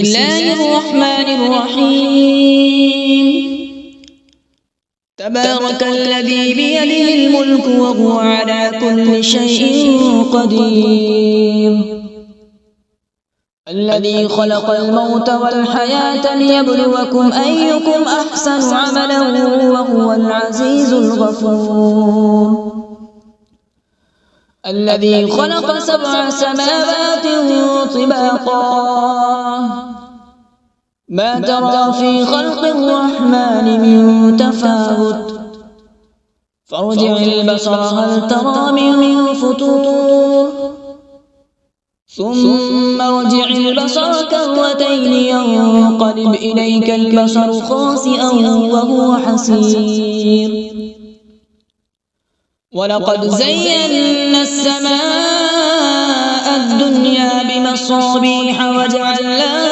الله الرحمن الرحيم. تبارك الذي بيده الملك وهو على كل شيء قدير. الذي خلق الموت والحياة ليبلوكم أيكم أحسن عملا وهو العزيز الغفور. الذي خلق 7 سماوات طباقا ما ترى في خلق الرحمن من تفاوت فارجع البصر هل ترى من فطور ثم ارجع البصر كرتين ينقلب إليك البصر خاسئا وهو حسير. ولقد زينا السماء الدنيا بمصابيح وجعلناها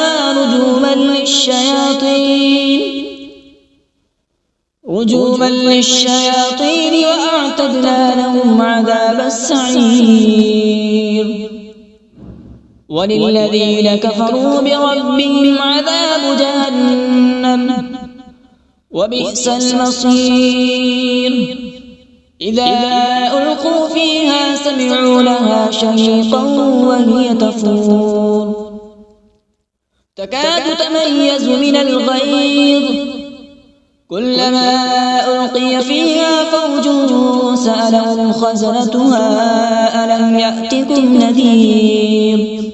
رجوما للشياطين وأعتدنا لهم عذاب السعير. وللذين كفروا بربهم عذاب جهنم وبئس المصير. إذا ألقوا فيها سمعوا لها شهيقا وهي تفور تكاد تميز من الغيظ كلما ألقي فيها فوج سألهم خزنتها ألم يأتكم نذير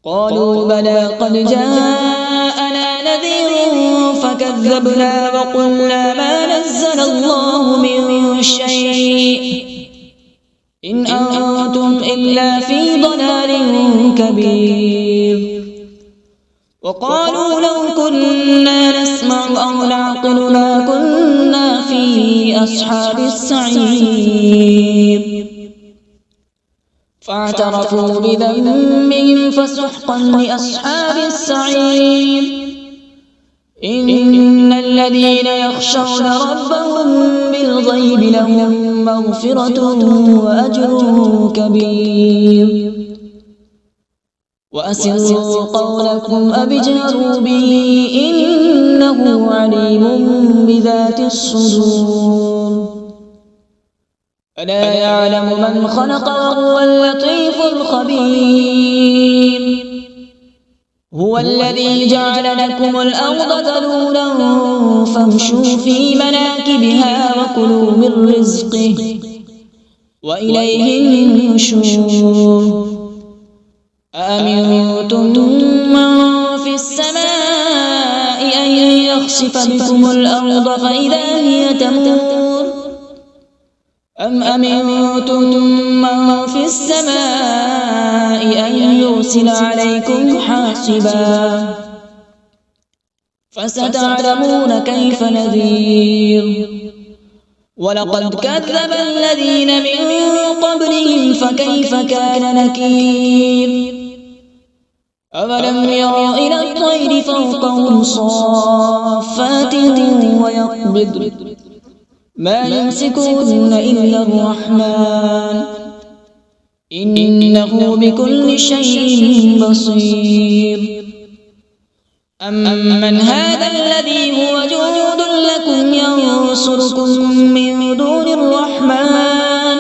قالوا بلى قد جاءنا نذير فكذبنا وقلنا ما نزل الله من شيء إن أنتم إلا في ضلال كبير. وقالوا لو كنا نسمع أو نعقل ما كنا في أصحاب السعير. فاعترفوا بذنبهم فسحقا لأصحاب السعير. إن الذين يخشون ربهم بالغيب لهم مغفرة وأجر كبير. وأسروا قولكم أو اجهروا به إنه عليم بذات الصدور. ألا يعلم من خلق وهو اللطيف الخبير. هو الذي جعل لكم الأرض ذلولا فامشوا في مناكبها وكلوا من رزقه وإليه النشور. أأمنتم من في السماء أن يخسف بكم الأرض فإذا هي تمور أم أمنتم من في السماء أن يرسل عليكم حاصبا فستعلمون كيف نذير. ولقد كذب الذين من قبلهم فكيف كان نكير. أولم يروا إلى الطير فوقهم صافات ويقبض ما يمسكون إلا الرحمن إنه بكل شيء بصير. أمن هذا الذي هو جند لكم ينصركم من دون الرحمن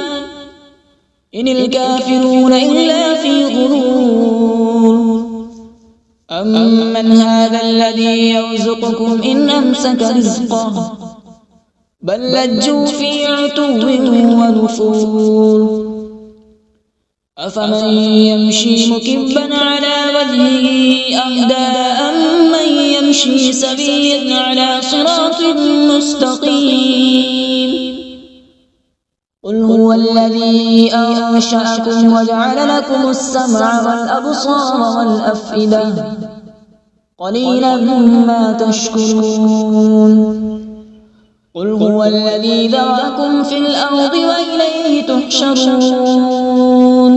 إن الكافرون إلا في غرور. أمن هذا الذي يرزقكم إن أمسك رزقه بل لجوا في عتو ونفور. أفمن يمشي مكبا على وجهه أهدى أمن يمشي سويا على صراط مستقيم. قل هو الذي أنشأكم وجعل لكم السمع والأبصار والأفئدة قليلا ما تشكرون. قل هو الذي ذرأكم في الأرض وإليه تحشرون.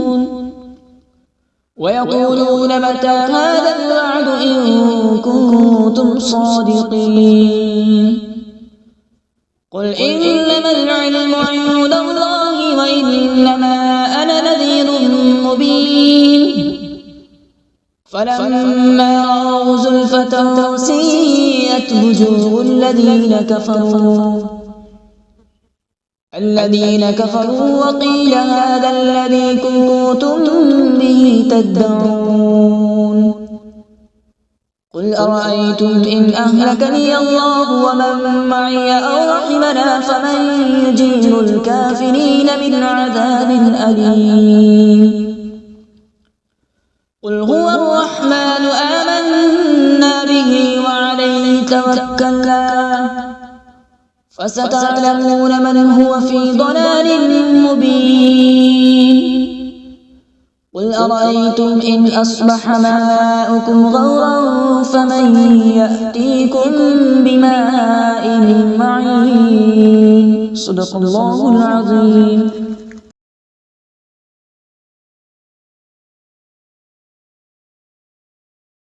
ويقولون متى هذا الوعد إن كنتم صادقين. قل إنما العلم عند الله وإنما أنا نذير مبين فلما رأوا زلفة سيئت وجوه الذين كفروا وقيل هذا الذي كنتم به تدعون قل أرأيتم إن أهلكني الله ومن معي أو رحمنا فمن يجير الكافرين من عذاب أليم قل هو الرحمن آمنا به وعليه توكلنا فستعلمون من هو في ضلال مبين قل أرأيتم إن أصبح ماؤكم غورا فمن يأتيكم بماء معين صدق الله العظيم.